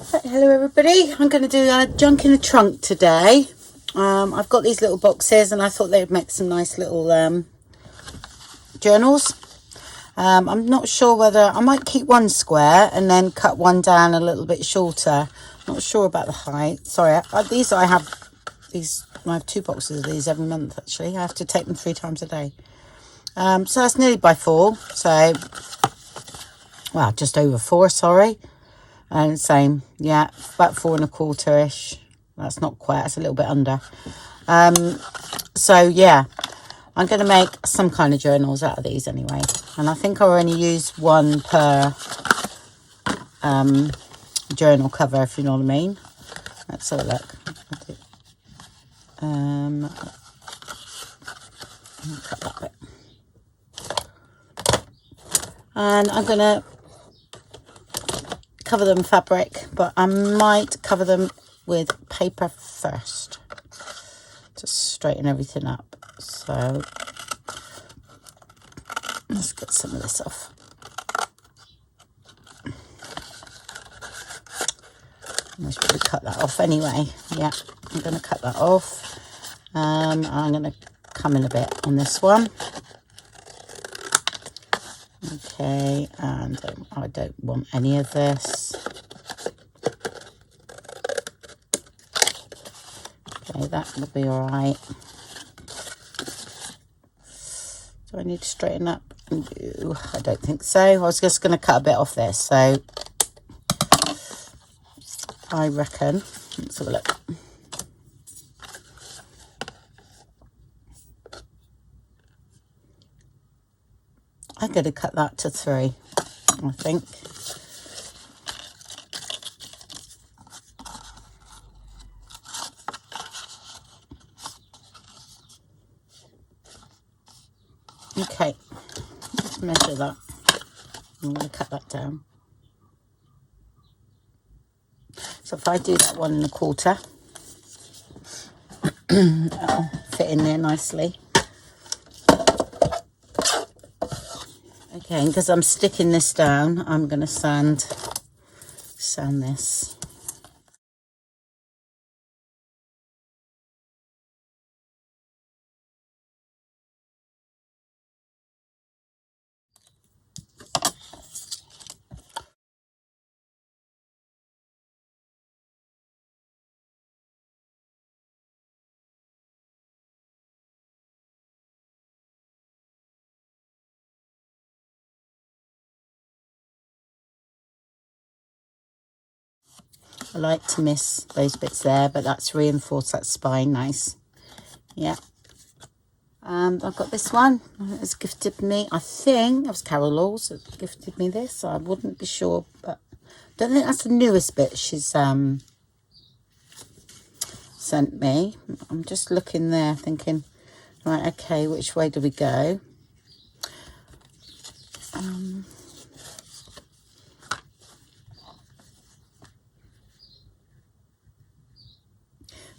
Hello everybody, I'm going to do a junk in the trunk today. I've got these little boxes and I thought they would make some nice little journals. I'm not sure whether I might keep one square and then cut one down a little bit shorter. Not sure about the height. Sorry, I have two boxes of these every month actually. I have to take them 3 times a day. So that's nearly by 4. So, well, just over 4, sorry. And same, yeah, about 4 1/4-ish. That's not quite, that's a little bit under. So yeah, I'm going to make some kind of journals out of these anyway. And I think I'll only use one per journal cover, if you know what I mean. Let's have a look. I'll cut that bit. And I'm going to cover them fabric, but I might cover them with paper first to straighten everything up. So let's get some of this off. I should probably cut that off anyway. Yeah, I'm going to cut that off. I'm going to come in a bit on this one. Okay, and I don't want any of this. Okay, that will be all right. Do I need to straighten up? No, I don't think so. I was just going to cut a bit off this, so I reckon, let's have a look. I'm going to cut that to 3, I think. Okay, let's measure that. I'm going to cut that down. So if I do that 1 1/4, that'll fit in there nicely. Okay, and because I'm sticking this down, I'm going to sand this. I like to miss those bits there, but that's reinforced that spine nice. Yeah. I've got this one. It's gifted me, I think it was Carol Laws that gifted me this. I wouldn't be sure, but I don't think that's the newest bit she's sent me. I'm just looking there thinking, right, okay, which way do we go?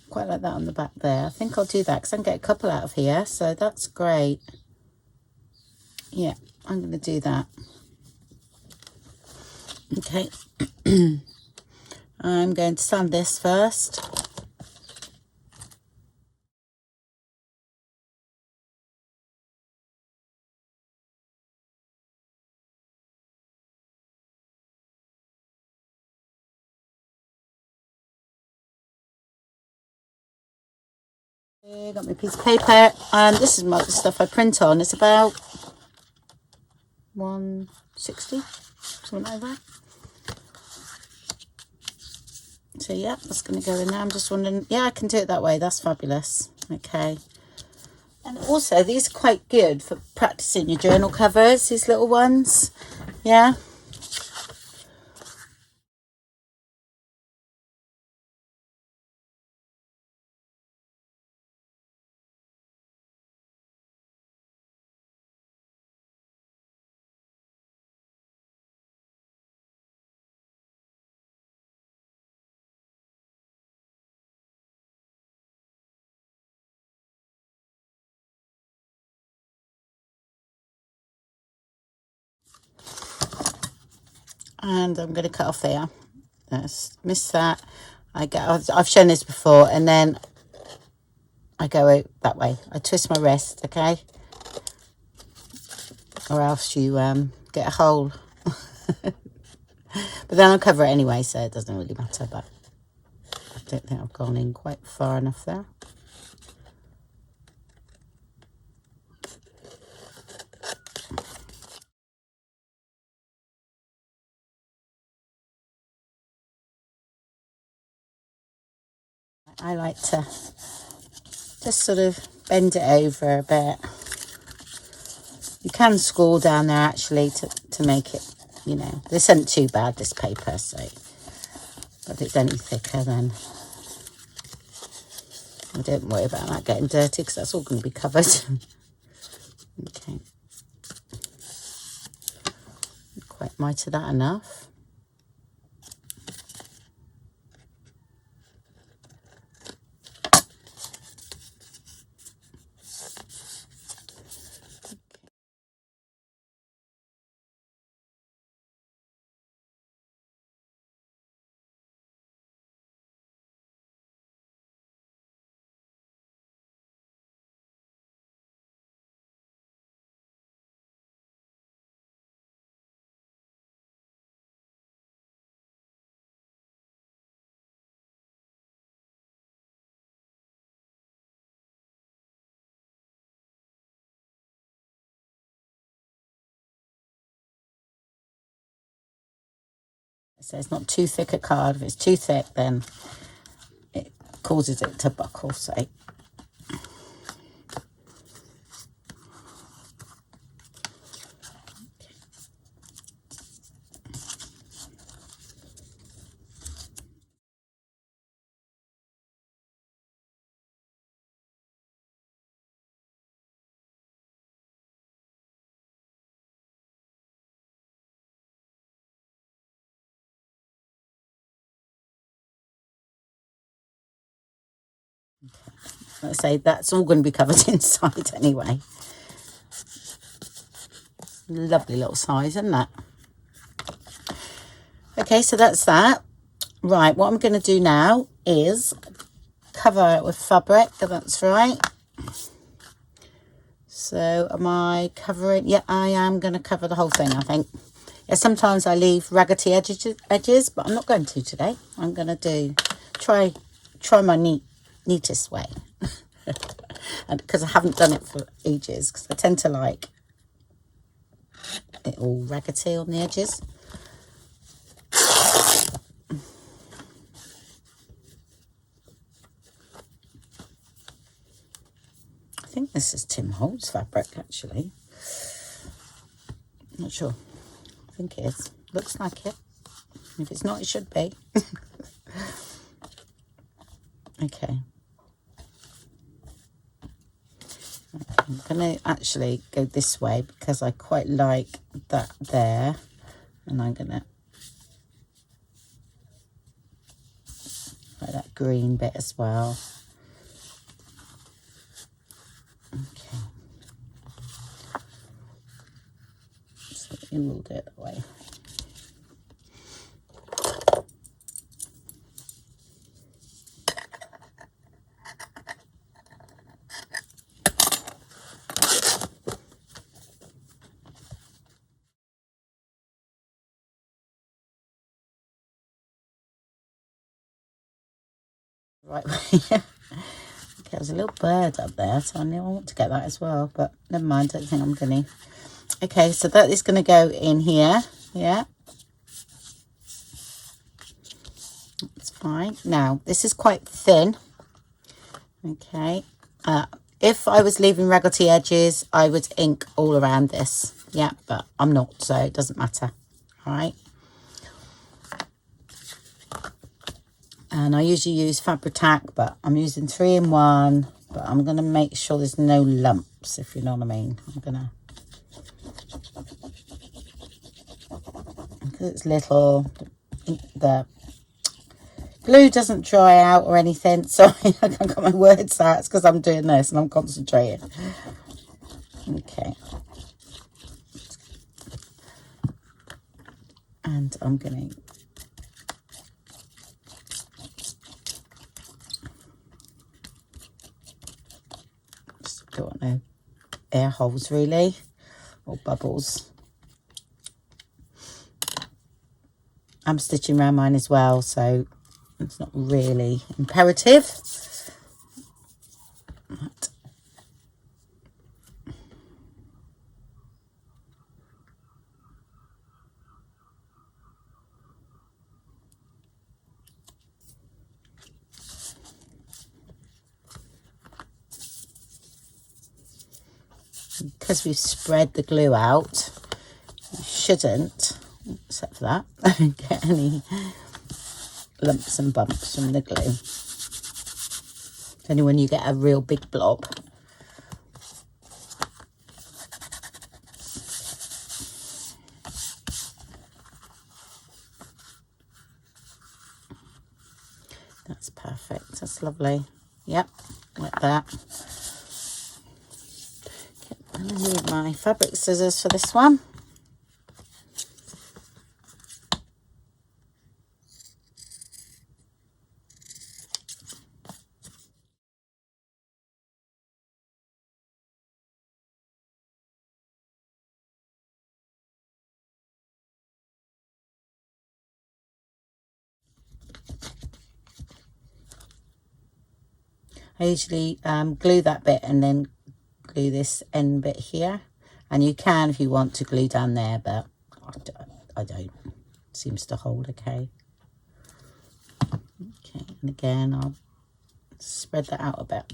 Quite like that on the back there. I think I'll do that because I can get a couple out of here, so that's great. Yeah, I'm going to do that. Okay. I'm going to sand this first. Got my piece of paper, and this is the stuff I print on. It's about 160, something like that. So yeah, that's going to go in there. I'm just wondering, yeah, I can do it that way. That's fabulous. Okay. And also, these are quite good for practicing your journal covers, these little ones. Yeah. And I'm going to cut off there. Missed that. I've shown this before, and then I go out that way. I twist my wrist, okay? Or else you get a hole. But then I'll cover it anyway, so it doesn't really matter. But I don't think I've gone in quite far enough there. I like to just sort of bend it over a bit. You can score down there actually to make it, you know, this isn't too bad, this paper, so but if it's any thicker, then I don't worry about that getting dirty, because that's all going to be covered. Okay, not quite mitre that enough. So it's not too thick a card. If it's too thick, then it causes it to buckle, so. Let's say that's all going to be covered inside anyway. Lovely little size, isn't that? Okay, so that's that. Right, what I'm going to do now is cover it with fabric. That's right. So am I covering? Yeah, I am going to cover the whole thing, I think. Yeah, sometimes I leave raggedy edges, but I'm not going to today. I'm going to try my neatest way. And because I haven't done it for ages, because I tend to like it all raggedy on the edges. I think this is Tim Holtz fabric, actually. Not sure. I think it is. Looks like it. If it's not, it should be. Okay. I'm going to actually go this way because I quite like that there. And I'm going to like that green bit as well. Okay. So we will do it that way. Right way. Okay, there's a little bird up there, so I knew I want to get that as well, but never mind, I don't think I'm going to. Okay, so that is going to go in here. Yeah, that's fine. Now, this is quite thin. Okay, if I was leaving raggedy edges, I would ink all around this. Yeah, but I'm not, so it doesn't matter. All right. And I usually use Fabri-Tac, but I'm using 3-in-1. But I'm going to make sure there's no lumps, if you know what I mean. I'm going to... Because it's little, the glue doesn't dry out or anything. Sorry, I can't get my words out. It's because I'm doing this and I'm concentrating. Okay. And I'm going to don't want no air holes really, or bubbles. I'm stitching around mine as well, so it's not really imperative. But because we've spread the glue out, you shouldn't, except for that, get any lumps and bumps from the glue. It's only when you get a real big blob. That's perfect. That's lovely. Yep, like that. Okay, I'm going to need my fabric scissors for this one. I usually glue that bit and then glue this end bit here. And you can, if you want, to glue down there, but I don't. It seems to hold okay. Okay, and again, I'll spread that out a bit.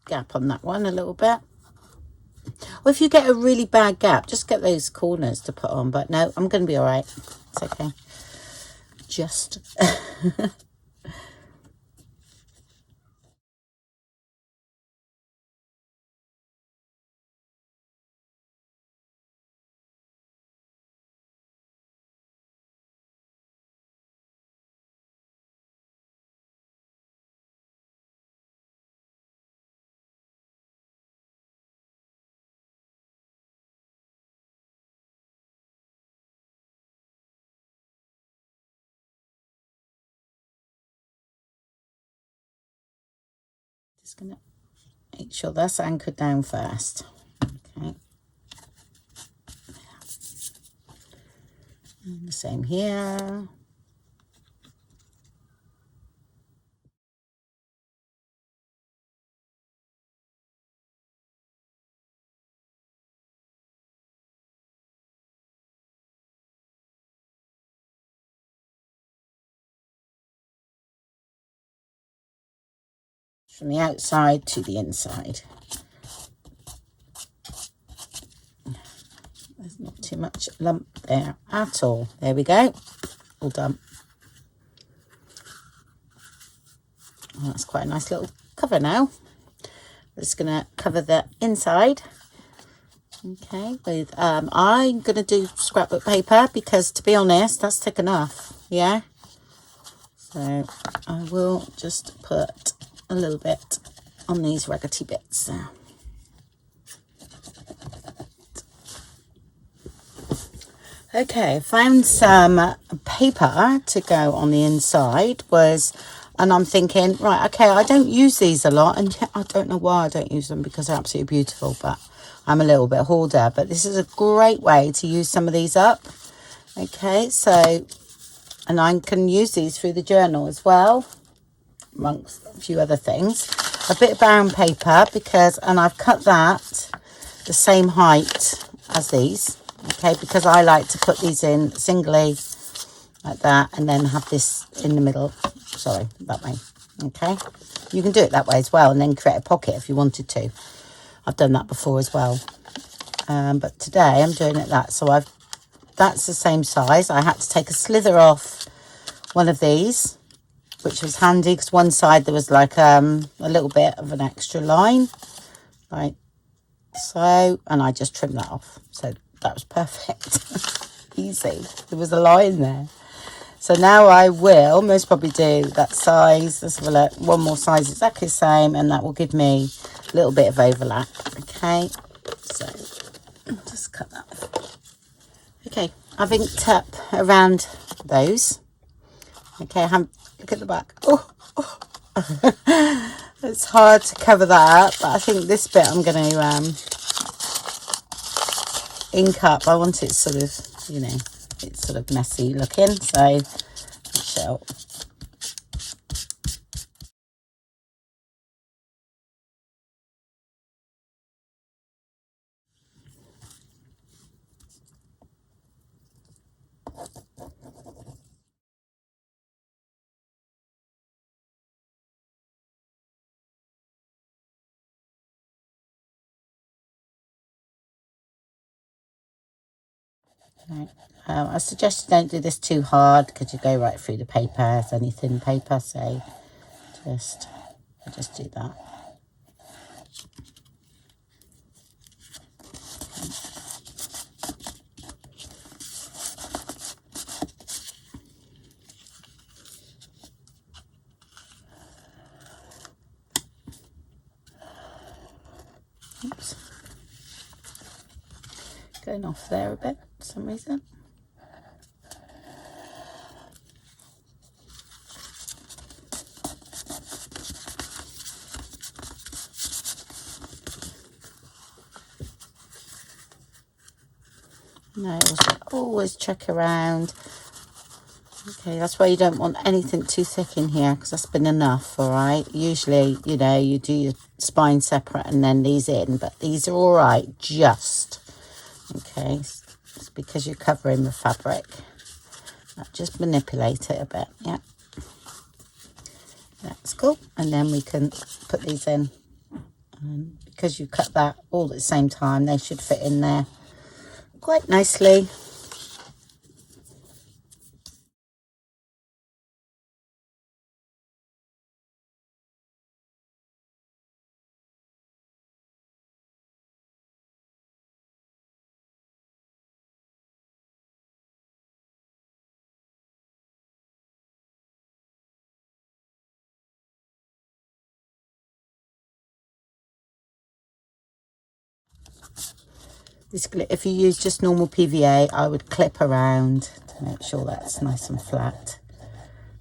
Gap on that one a little bit. Or if you get a really bad gap, just get those corners to put on. But no, I'm going to be all right. It's okay. Just... Just going to make sure that's anchored down first. Okay. And the same here. From the outside to the inside. There's not too much lump there at all. There we go. All done. Well, that's quite a nice little cover now. We're just going to cover the inside. Okay, with I'm going to do scrapbook paper because, to be honest, that's thick enough. Yeah. So I will just put a little bit on these raggedy bits. Okay, found some paper to go on the inside and I'm thinking, right, okay, I don't use these a lot, and yet I don't know why I don't use them because they're absolutely beautiful, but I'm a little bit hoarder. But this is a great way to use some of these up. Okay, so, and I can use these through the journal as well, amongst a few other things. a bit of brown paper and I've cut that the same height as these, okay, because I like to put these in singly like that and then have this in the middle, sorry, that way, okay. You can do it that way as well and then create a pocket if you wanted to. I've done that before as well, but today I'm doing it that, so that's the same size. I had to take a slither off one of these, which was handy because one side there was like a little bit of an extra line, like so, and I just trimmed that off, so that was perfect. Easy. There was a line there. So now I will most probably do that size. Let's have a look. One more size exactly the same, and that will give me a little bit of overlap. Okay, so just cut that off. Okay, I've inked up around those. Okay, look at the back. Oh. It's hard to cover that up, but I think this bit I'm going to ink up. I want it sort of, you know, it's sort of messy looking, so I shall. Right. I suggest you don't do this too hard because you go right through the paper. It's only thin paper, so just do that. Oops. Going off there a bit for some reason. No, always check around. Okay, that's why you don't want anything too thick in here because that's been enough, all right? Usually, you know, you do your spine separate and then these in, but these are all right, just. Okay, it's because you're covering the fabric. Just manipulate it a bit, yeah. That's cool. And then we can put these in. And because you cut that all at the same time, they should fit in there quite nicely. This, if you use just normal PVA, I would clip around to make sure that's nice and flat.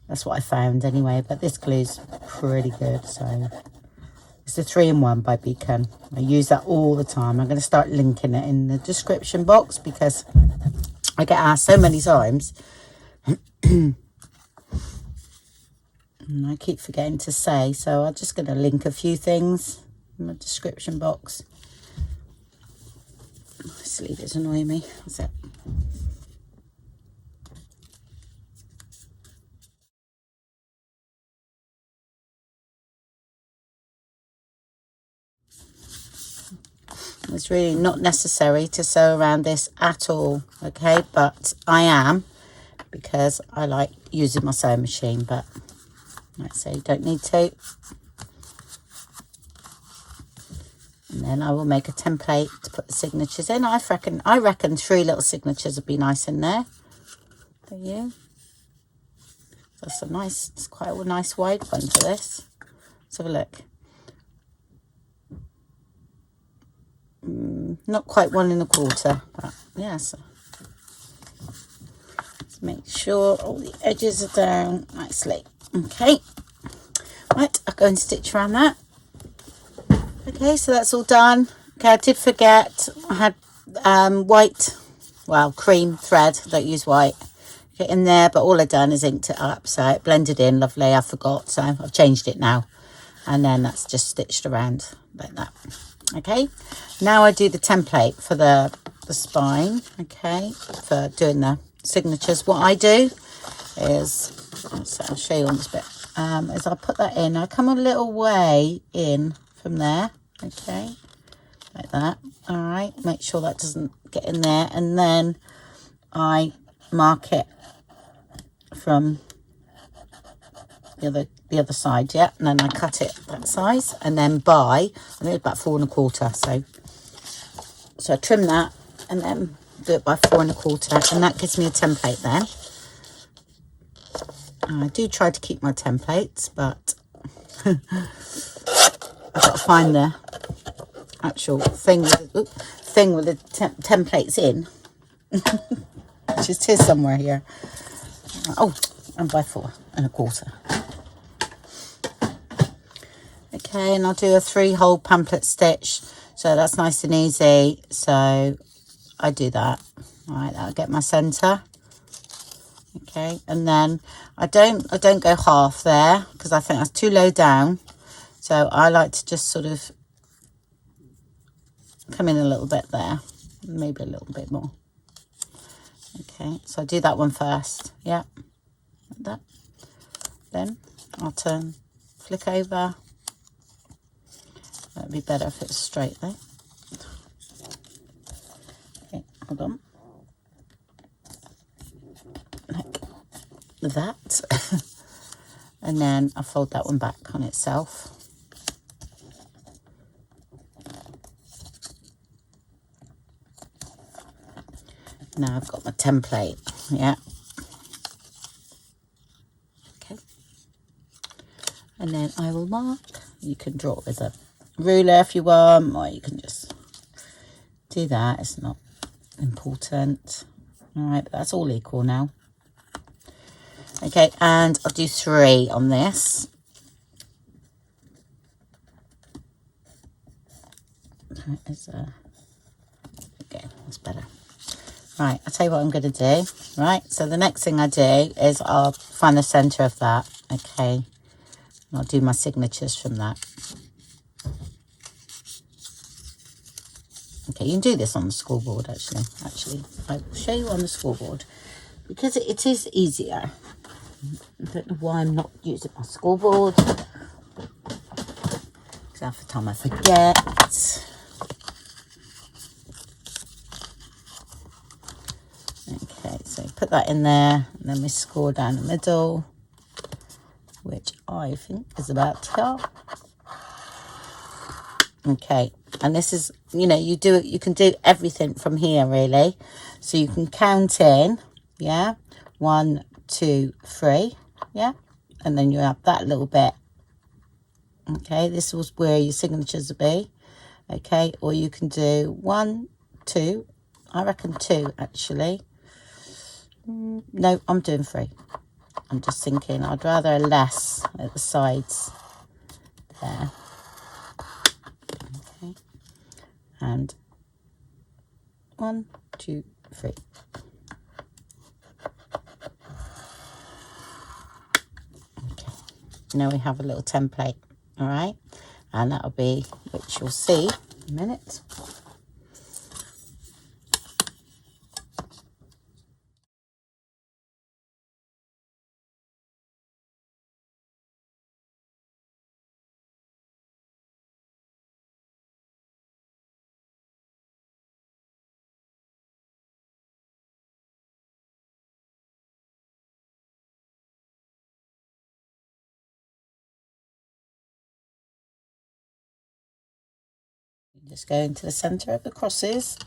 That's what I found anyway, but this glue's pretty good. So it's the 3-in-1 by Beacon. I use that all the time. I'm going to start linking it in the description box because I get asked so many times. And I keep forgetting to say, so I'm just going to link a few things in the description box. This leader's annoying me. That's it. It's really not necessary to sew around this at all, okay? But I am, because I like using my sewing machine, but like I say, you don't need to. And then I will make a template to put the signatures in. I reckon 3 little signatures would be nice in there. For you. That's a nice, it's quite a nice wide one for this. Let's have a look. Not quite 1 1/4, but yes. Let's make sure all the edges are down nicely. Okay. Right, I'll go and stitch around that. Okay, so that's all done. Okay, I did forget I had white, well, cream thread. I don't use white. Okay, in there, but all I've done is inked it up, so it blended in lovely. I forgot, so I've changed it now. and then that's just stitched around like that. Okay, now I do the template for the spine. Okay, for doing the signatures. What I do is, so I'll show you on this bit, is I put that in. I come a little way in from there. Okay, like that. All right, make sure that doesn't get in there, and then I mark it from the other side, yeah, and then I cut it that size, and then I think it's about 4 1/4. So I trim that and then do it by 4 1/4, and that gives me a template then. And I do try to keep my templates, but I've got to find the actual thing with the templates in, which is here somewhere here. Oh, and by 4 1/4. Okay, and I'll do a 3-hole pamphlet stitch, so that's nice and easy. So I do that. All right, that'll get my center. Okay, and then I don't go half there because I think that's too low down. So I like to just sort of come in a little bit there, maybe a little bit more. Okay, so I do that one first. Yeah, like that. Then I'll turn, flick over. That'd be better if it's straight though. Okay, hold on. Like that. And then I fold that one back on itself. Now I've got my template. Yeah. Okay. And then I will mark. You can draw it with a ruler if you want, or you can just do that. It's not important. All right, but that's all equal now. Okay, and I'll do 3 on this. Okay, that's better. Right, I'll tell you what I'm going to do. Right, so the next thing I do is I'll find the centre of that. Okay, and I'll do my signatures from that. Okay, you can do this on the scoreboard, actually. I will show you on the scoreboard because it is easier. I don't know why I'm not using my scoreboard. Because half the time I forget. Okay, so put that in there, and then we score down the middle, which I think is about here. Okay, and this is, you know, you can do everything from here really. So you can count in, yeah, 1, 2, 3, yeah, and then you have that little bit. Okay, this was where your signatures will be. Okay, or you can do 1, 2, I reckon 2 actually. No, I'm doing 3. I'm just thinking I'd rather less at the sides there. Okay, and 1, 2, 3. Okay, now we have a little template. All right, and that'll be, which you'll see in a minute. Just go into the centre of the crosses.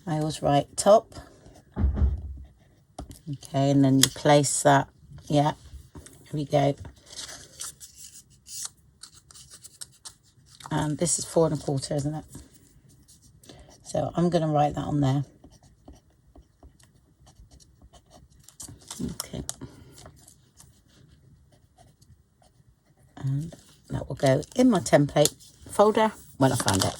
I always write top. Okay, and then you place that. Yeah, here we go. And this is 4 1/4, isn't it? So I'm going to write that on there. Okay. And that will go in my template folder when I find it.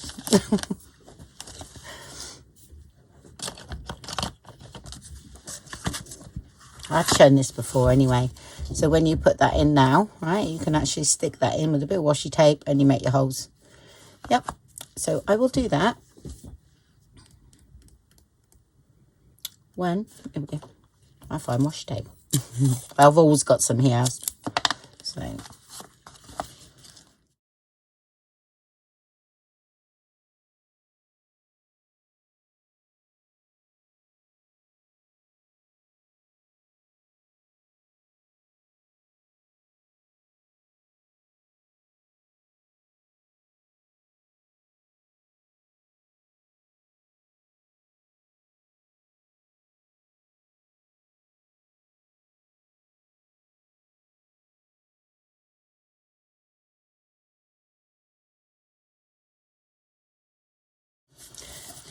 I've shown this before anyway. So when you put that in now, right, you can actually stick that in with a bit of washi tape and you make your holes. Yep. So I will do that when, here we go, I find washi tape. I've always got some here. So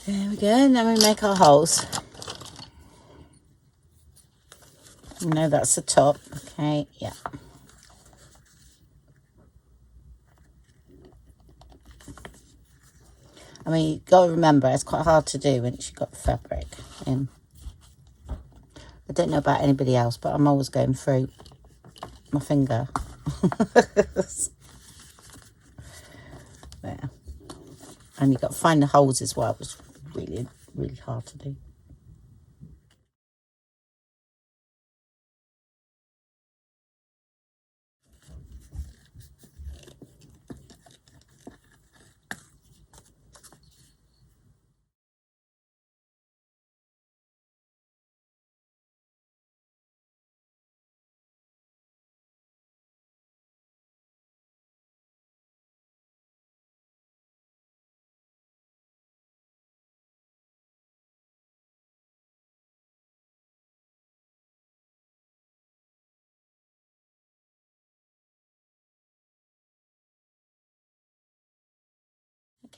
there we go, and then we make our holes. No, that's the top. Okay, yeah. I mean, you've got to remember, it's quite hard to do once you've got the fabric in. I don't know about anybody else, but I'm always going through my finger. There. And you've got to find the holes as well, which is really, really hard to do.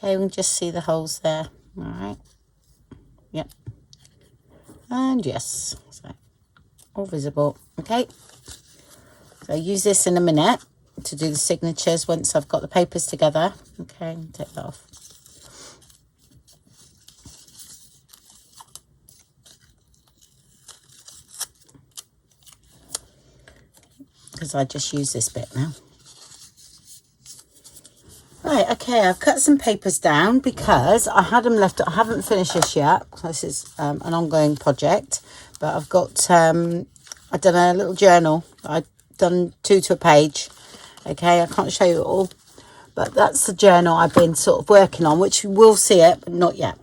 Okay, we can just see the holes there. All right. Yep. And yes, so all visible. Okay. So I use this in a minute to do the signatures once I've got the papers together. Okay, take that off. Because I just use this bit now. Right, okay, I've cut some papers down because I had them left. I haven't finished this yet. This is an ongoing project, but I've got, I've done a little journal. I've done 2 to a page. Okay, I can't show you it all, but that's the journal I've been sort of working on, which you will see it, but not yet.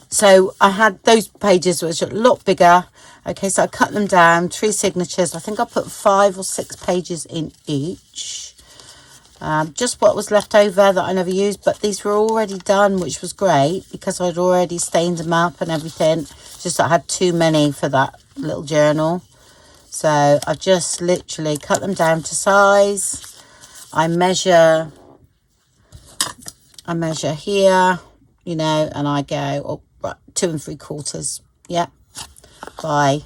So I had those pages which are a lot bigger. Okay, so I cut them down, 3 signatures. I think I put 5 or 6 pages in each. Just what was left over that I never used, but these were already done, which was great because I'd already stained them up and everything. Just that I had too many for that little journal. So I just literally cut them down to size. I measure here, you know, and I go, oh, right, 2 3/4, yeah, by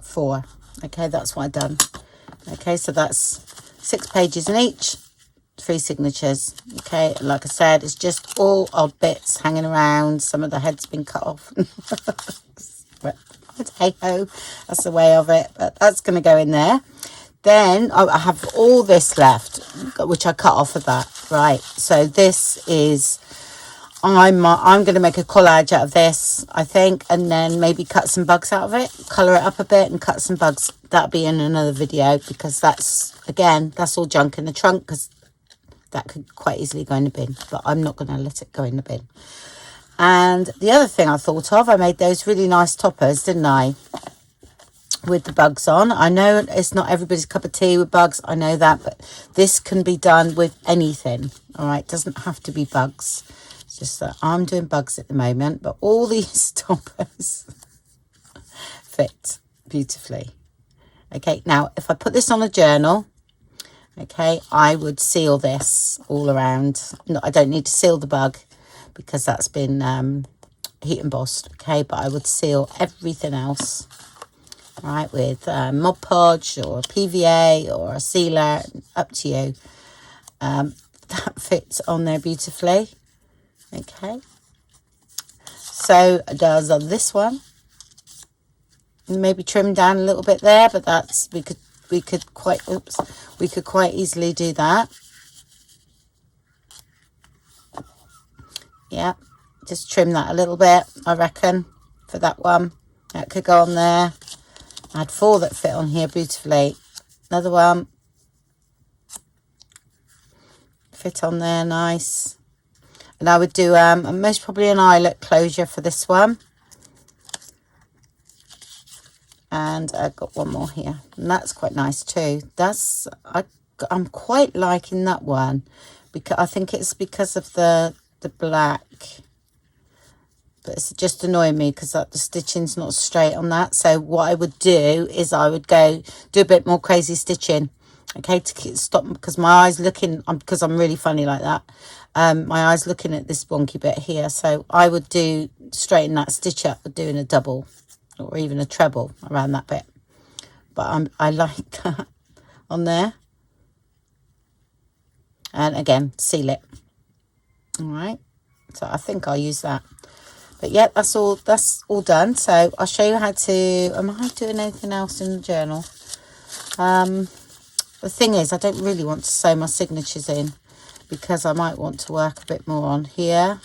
4. Okay, that's what I've done. Okay, so that's 6 pages in each, 3 signatures. Okay, like I said, it's just all odd bits hanging around. Some of the head's been cut off. But hey ho, that's the way of it. But that's going to go in there. Then I have all this left, which I cut off of that. Right, so this is, I'm going to make a collage out of this, I think, and then maybe cut some bugs out of it, colour it up a bit and cut some bugs. That'll be in another video because that's, again, that's all junk in the trunk because that could quite easily go in the bin, but I'm not going to let it go in the bin. And the other thing I thought of, I made those really nice toppers, didn't I? With the bugs on. I know it's not everybody's cup of tea with bugs, I know that, but this can be done with anything. All right, it doesn't have to be bugs. It's just that I'm doing bugs at the moment, but all these toppers fit beautifully. Okay, now if I put this on a journal, okay, I would seal this all around. No, I don't need to seal the bug because that's been heat embossed. Okay, but I would seal everything else, right, with Mod Podge or PVA or a sealer, up to you. That fits on there beautifully. Okay, So does this one. Maybe trim down a little bit there, but that's we could quite easily do that. Yeah, just trim that a little bit, I reckon, for that one. That could go on there. I had 4 that fit on here beautifully. Another one. Fit on there, nice. And I would do most probably an eyelet closure for this one. And I've got one more here, and that's quite nice too. I'm quite liking that one, because I think it's because of the black, but it's just annoying me because the stitching's not straight on that. So what I would do is I would go do a bit more crazy stitching, okay, to stop, because my eyes looking, because I'm really funny like that, my eyes looking at this wonky bit here. So I would do straighten that stitch up with doing a double or even a treble around that bit. But I like that on there. And again, seal it. All right. So I think I'll use that. But yeah, that's all done. So I'll show you how to, am I doing anything else in the journal? The thing is, I don't really want to sew my signatures in, because I might want to work a bit more on here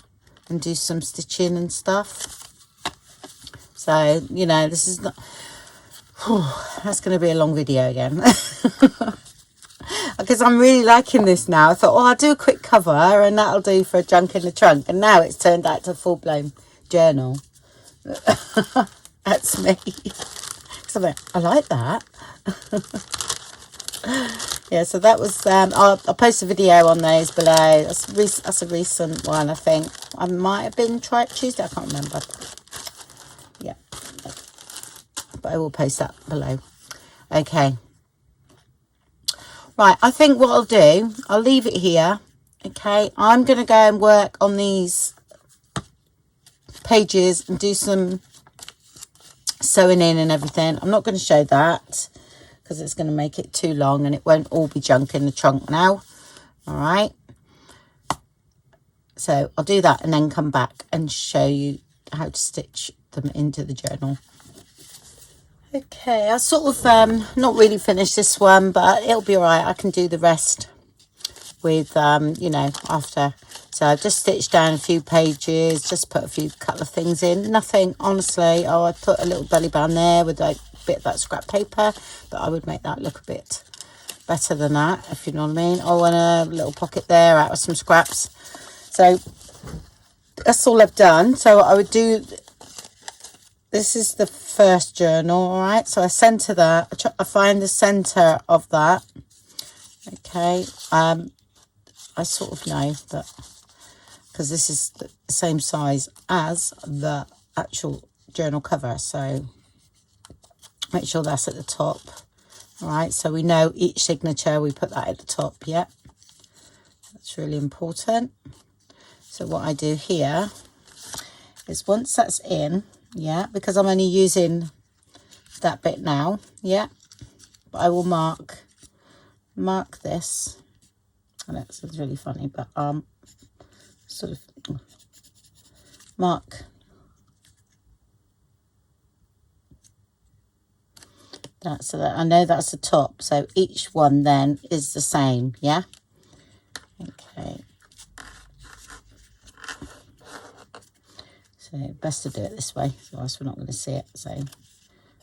and do some stitching and stuff. So, you know, this is not, that's going to be a long video again. Because I'm really liking this now. I thought, oh, I'll do a quick cover and that'll do for a junk in the trunk. And now it's turned out to a full-blown journal. That's me. So I'm like, I like that. Yeah, so that was, I'll post a video on those below. That's a recent one, I think. I might have been Tuesday, I can't remember. Yeah, but I will post that below. Okay. Right, I think what I'll do, I'll leave it here. Okay, I'm going to go and work on these pages and do some sewing in and everything. I'm not going to show that because it's going to make it too long and it won't all be junk in the trunk now. All right. So I'll do that and then come back and show you how to stitch them into the journal. Okay, I sort of not really finished this one, but it'll be all right. I can do the rest with you know, after. So I've just stitched down a few pages, just put a couple of things in. Nothing, honestly. Oh, I put a little belly band there with like a bit of that scrap paper, but I would make that look a bit better than that, if you know what I mean. Oh, and a little pocket there out of some scraps. So that's all I've done. So I would do, this is the first journal, all right? So I centre that, I find the centre of that. Okay, I sort of know that, because this is the same size as the actual journal cover, so make sure that's at the top. All right, so we know each signature, we put that at the top. Yeah, that's really important. So what I do here is once that's in, yeah, because I'm only using that bit now, yeah, but I will mark this. And that sounds really funny, but sort of mark that so that I know that's the top. So each one then is the same, yeah. Okay. So best to do it this way, so else we're not going to see it. So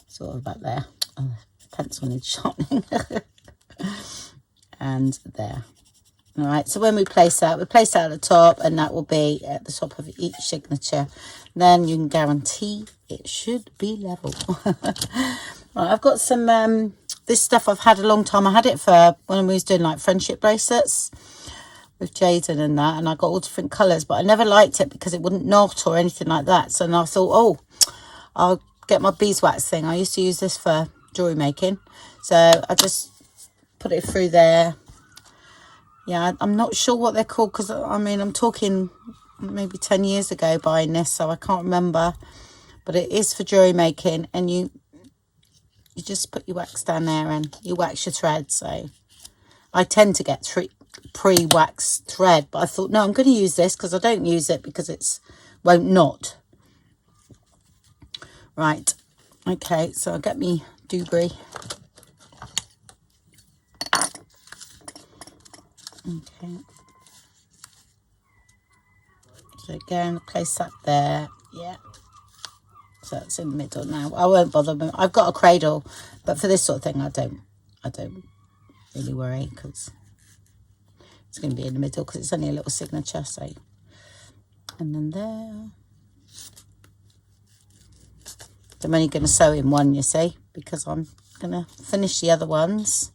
sort of about there. Oh, pencil needs sharpening. And there. All right, so when we place that at the top, and that will be at the top of each signature. Then you can guarantee it should be level. Right, I've got some this stuff I've had a long time. I had it for when we was doing like friendship bracelets with Jaden and that, and I got all different colours, but I never liked it because it wouldn't knot or anything like that. So I thought, oh, I'll get my beeswax thing. I used to use this for jewellery making, so I just put it through there. Yeah, I'm not sure what they're called, because I mean, I'm talking maybe 10 years ago buying this, so I can't remember, but it is for jewellery making, and you just put your wax down there and you wax your thread. So I tend to get pre-waxed thread, but I thought, no, I'm going to use this because I don't use it because it's won't knot. Right, okay, so I'll get me doobry. Okay. So again, place that there. Yeah. So it's in the middle now. I won't bother. I've got a cradle, but for this sort of thing, I don't really worry because it's going to be in the middle because it's only a little signature. So, and then there. I'm only going to sew in one, you see, because I'm going to finish the other ones.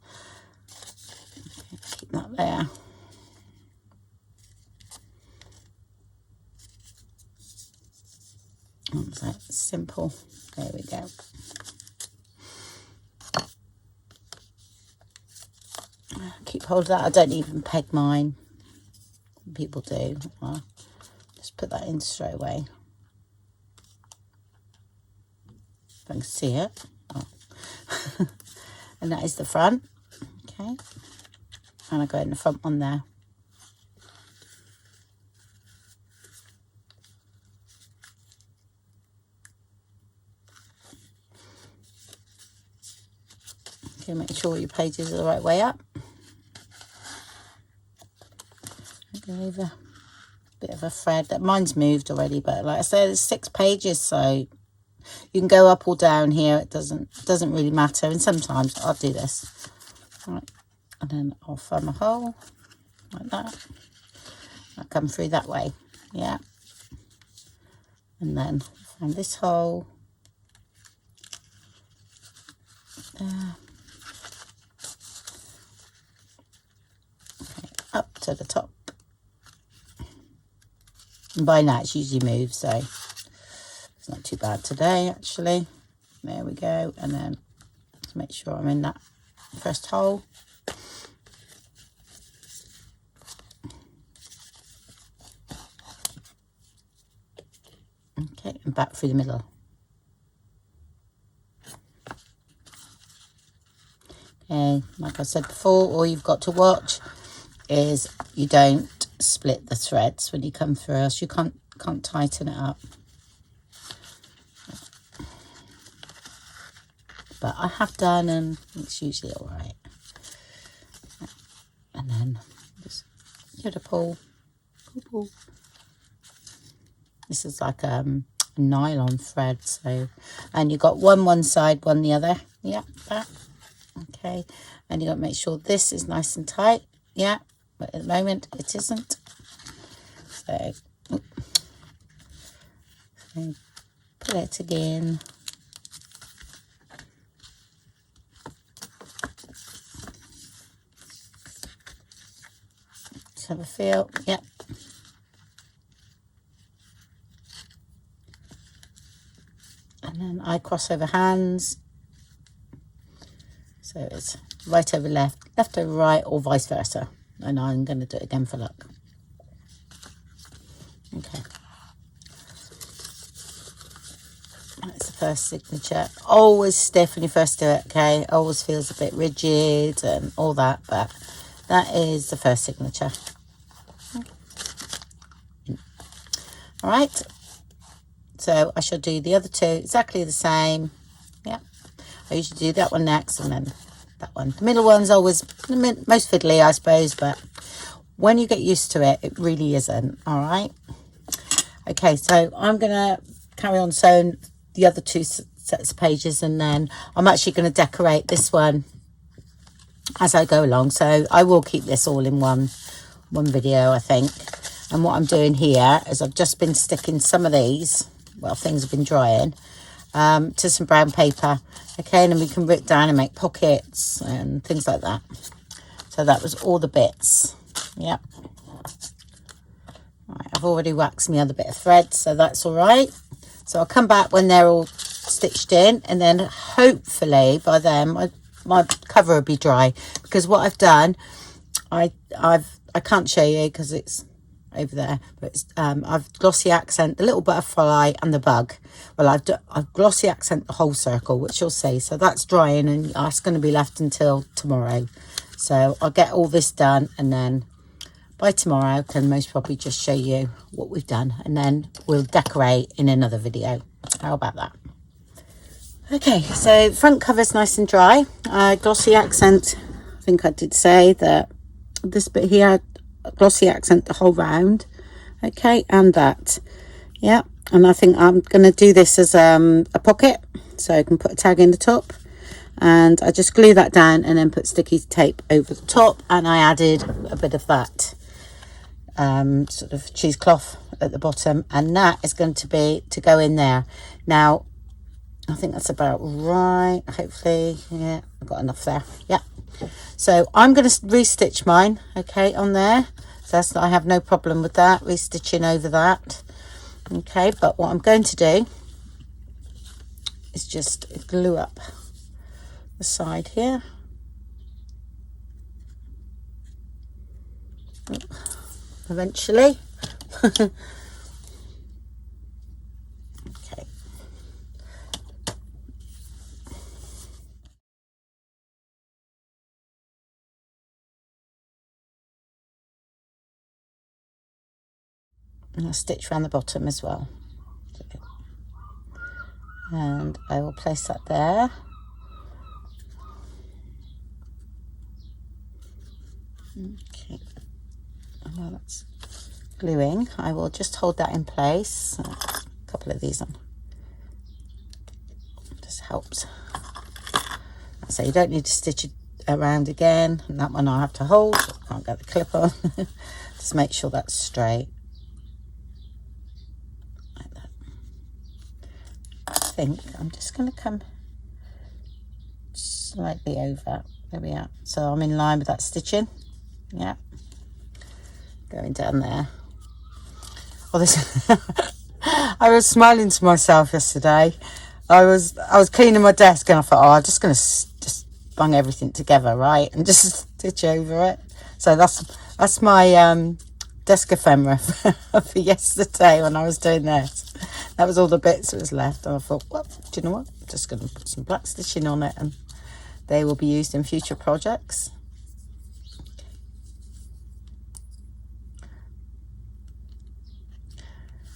Okay, keep that there. So simple. There we go. Keep hold of that. I don't even peg mine. People do. I'll just put that in straight away. If I can see it. Oh. And that is the front. Okay. And I go in the front one there. Okay, make sure your pages are the right way up. Go over a bit of a thread. That mine's moved already, but like I said, there's 6 pages, so you can go up or down here. It doesn't really matter. And sometimes I'll do this. All right, and then I'll thumb a hole like that. I'll come through that way. Yeah. And then find this hole. There. Okay, up to the top. And by now it's usually moved, so it's not too bad today, actually. There we go. And then to make sure I'm in that first hole. Okay, and back through the middle. Okay, like I said before, all you've got to watch is you don't split the threads when you come through, else you can't tighten it up. But I have done, and it's usually all right. And then just give it a pull. Pull. This is like a nylon thread, so, and you got one side, one the other. Yeah, that. Okay, and you got to make sure this is nice and tight. Yeah, but at the moment it isn't. So pull it again. Just have a feel. Yep. And then I cross over hands. So it's right over left, left over right, or vice versa. And I'm going to do it again for luck. Okay. That's the first signature. Always stiff when you first do it, okay? Always feels a bit rigid and all that, but that is the first signature. All right. So I shall do the other two exactly the same. Yeah. I usually do that one next and then that one. The middle one's always most fiddly, I suppose, but when you get used to it, it really isn't. All right. Okay, so I'm going to carry on sewing the other 2 sets of pages, and then I'm actually going to decorate this one as I go along. So I will keep this all in one video, I think. And what I'm doing here is I've just been sticking some of these, well, things have been drying, to some brown paper. Okay, and then we can rip down and make pockets and things like that. So that was all the bits. Yep. Right, I've already waxed my other bit of thread, so that's all right. So I'll come back when they're all stitched in, and then hopefully by then my cover will be dry, because what I've done, I can't show you because it's over there, but it's, I've glossy accent the little butterfly and the bug. Well, I've glossy accent the whole circle, which you'll see. So that's drying, and that's going to be left until tomorrow. So I'll get all this done, and then by tomorrow I can most probably just show you what we've done, and then we'll decorate in another video. How about that? Okay, so front cover's nice and dry. Glossy accent, I think I did say that this bit here, glossy accent the whole round. Okay, and that. Yeah, and I think I'm going to do this as a pocket, so I can put a tag in the top. And I just glue that down and then put sticky tape over the top, and I added a bit of that sort of cheesecloth at the bottom, and that is going to be to go in there. Now I think that's about right, hopefully. Yeah, I've got enough there. Yeah, so I'm going to restitch mine, okay, on there. So that's, I have no problem with that, restitching over that. Okay, but what I'm going to do is just glue up the side here. Eventually. Okay. And I'll stitch around the bottom as well. And I will place that there. Okay. And while that's gluing, I will just hold that in place. A couple of these on. Just helps. So you don't need to stitch it around again. And that one I have to hold. Can't get the clip on. Just make sure that's straight. Like that. I think I'm just going to come slightly over. There we are. So I'm in line with that stitching. Yeah. Going down there. Oh, this. I was smiling to myself yesterday. I was cleaning my desk and I thought, oh, I'm just going to just bung everything together, right, and just stitch over it. So that's my desk ephemera for yesterday when I was doing this. That was all the bits that was left. And I thought, well, do you know what? I'm just going to put some black stitching on it, and they will be used in future projects.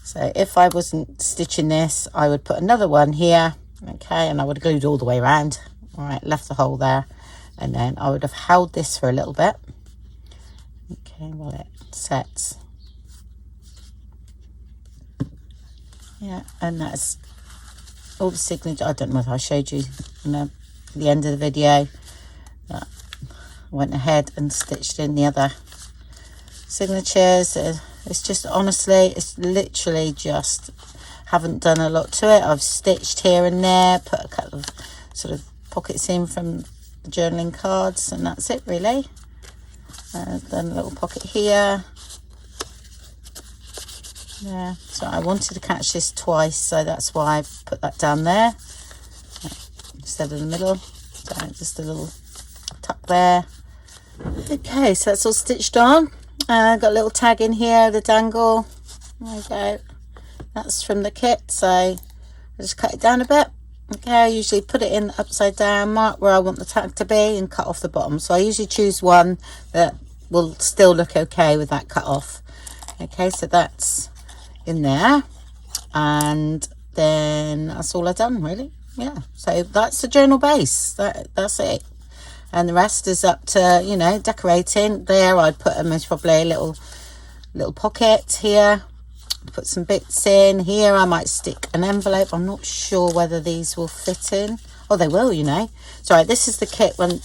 So if I wasn't stitching this, I would put another one here, okay, and I would have glued all the way around. All right, left the hole there, and then I would have held this for a little bit, okay, while it sets. Yeah, and that's all the signature. I don't know if I showed you at the end of the video. I went ahead and stitched in the other signatures. It's just, honestly, it's literally just, haven't done a lot to it. I've stitched here and there, put a couple of sort of pockets in from the journaling cards, and that's it really. Done a little pocket here. Yeah, so I wanted to catch this twice, so that's why I put that down there instead of the middle. So just a little tuck there. Okay, so that's all stitched on. Got a little tag in here, the dangle. There we go. That's from the kit, so I just cut it down a bit. Okay, I usually put it in upside down, mark where I want the tag to be, and cut off the bottom. So I usually choose one that will still look okay with that cut off. Okay, so that's in there, and then that's all I've done really. Yeah, so that's the journal base. That's it. And the rest is up to, you know, decorating. There I'd put a most probably a little pocket here, put some bits in. Here I might stick an envelope. I'm not sure whether these will fit in. Oh, they will, you know. Sorry, this is the kit. When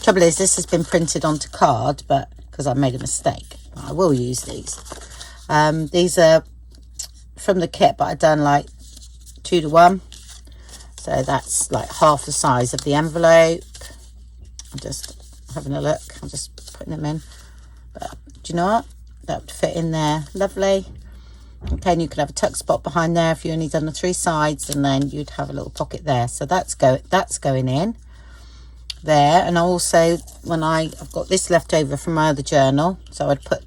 trouble is, this has been printed onto card, but because I made a mistake, I will use these. These are from the kit, but I've done like 2 to 1, so that's like half the size of the envelope. I'm just having a look. I'm just putting them in. But do you know what? That would fit in there. Lovely. Okay, and you could have a tuck spot behind there if you only done the 3 sides, and then you'd have a little pocket there. So that's going in there. And also, when I've got this left over from my other journal, so I'd put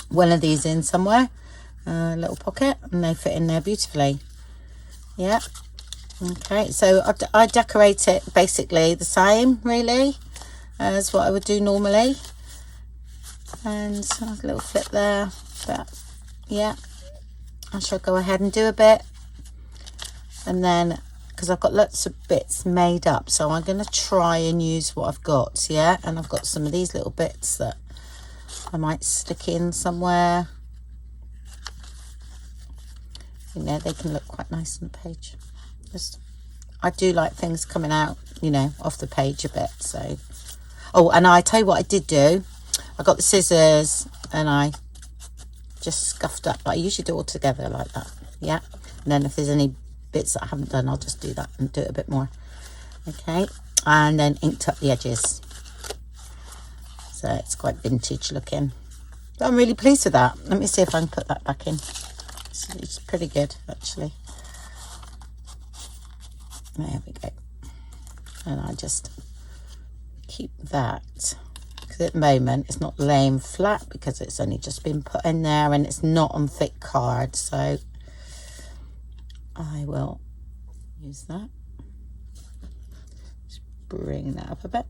one of these in somewhere, a little pocket, and they fit in there beautifully. Yeah. Okay, so I decorate it basically the same really as what I would do normally, and a little flip there. But yeah, I shall go ahead and do a bit, and then because I've got lots of bits made up, so I'm going to try and use what I've got. Yeah, and I've got some of these little bits that I might stick in somewhere. You know, they can look quite nice on the page. I do like things coming out, you know, off the page a bit. So, oh, and I tell you what I did do. I got the scissors and I just scuffed up. But I usually do it all together like that. Yeah. And then if there's any bits that I haven't done, I'll just do that and do it a bit more. Okay. And then inked up the edges. So it's quite vintage looking. But I'm really pleased with that. Let me see if I can put that back in. It's pretty good, actually. There we go. And I just keep that, because at the moment it's not laying flat because it's only just been put in there and it's not on thick card. So I will use that. Just bring that up a bit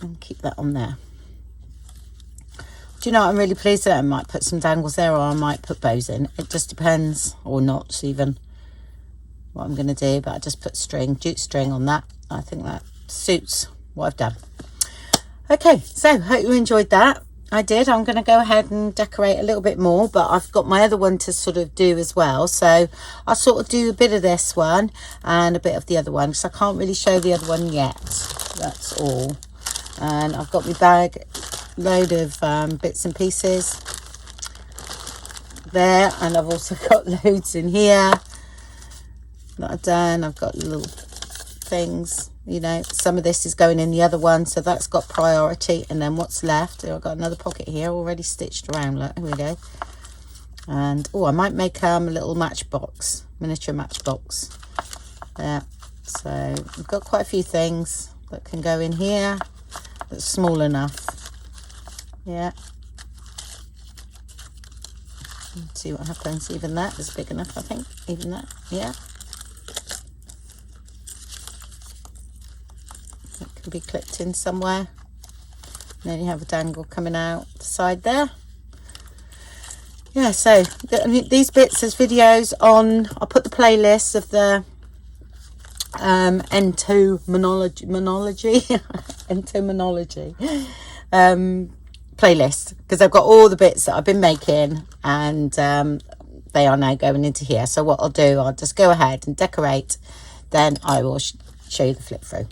and keep that on there. Do you know what I'm really pleased with? I might put some dangles there, or I might put bows in. It just depends, or not even, what I'm going to do. But I just put string, jute string on that. I think that suits what I've done. Okay, so hope you enjoyed that. I did. I'm going to go ahead and decorate a little bit more, but I've got my other one to sort of do as well. So I'll sort of do a bit of this one and a bit of the other one, because I can't really show the other one yet. That's all. And I've got my bag load of bits and pieces there, and I've also got loads in here that I've done. I've got little things, you know, some of this is going in the other one, so that's got priority. And then what's left, I've got another pocket here already stitched around. Look, here we go. And oh, I might make a little matchbox, miniature matchbox there. So I've got quite a few things that can go in here that's small enough. Yeah. Let's see what happens. Even that is big enough, I think. Even that, yeah. It can be clipped in somewhere. And then you have a dangle coming out the side there. Yeah, so these bits as videos on, I'll put the playlist of the entomology playlist, because I've got all the bits that I've been making, and they are now going into here. So what I'll do, I'll just go ahead and decorate, then I will show you the flip through.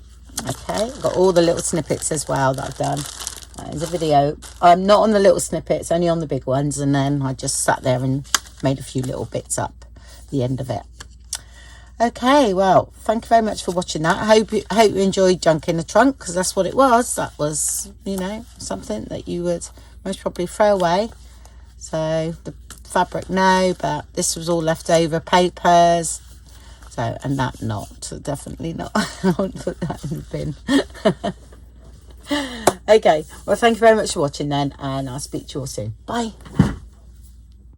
Okay, I've got all the little snippets as well that I've done. There's a video. I'm not on the little snippets, only on the big ones, and then I just sat there and made a few little bits up at the end of it. Okay, well, thank you very much for watching that. I hope you enjoyed Junk in the Trunk, because that's what it was. That was, you know, something that you would most probably throw away. So the fabric, no, but this was all leftover papers. So, and that not, so definitely not. I won't put that in the bin. Okay, well, thank you very much for watching then, and I'll speak to you all soon. Bye.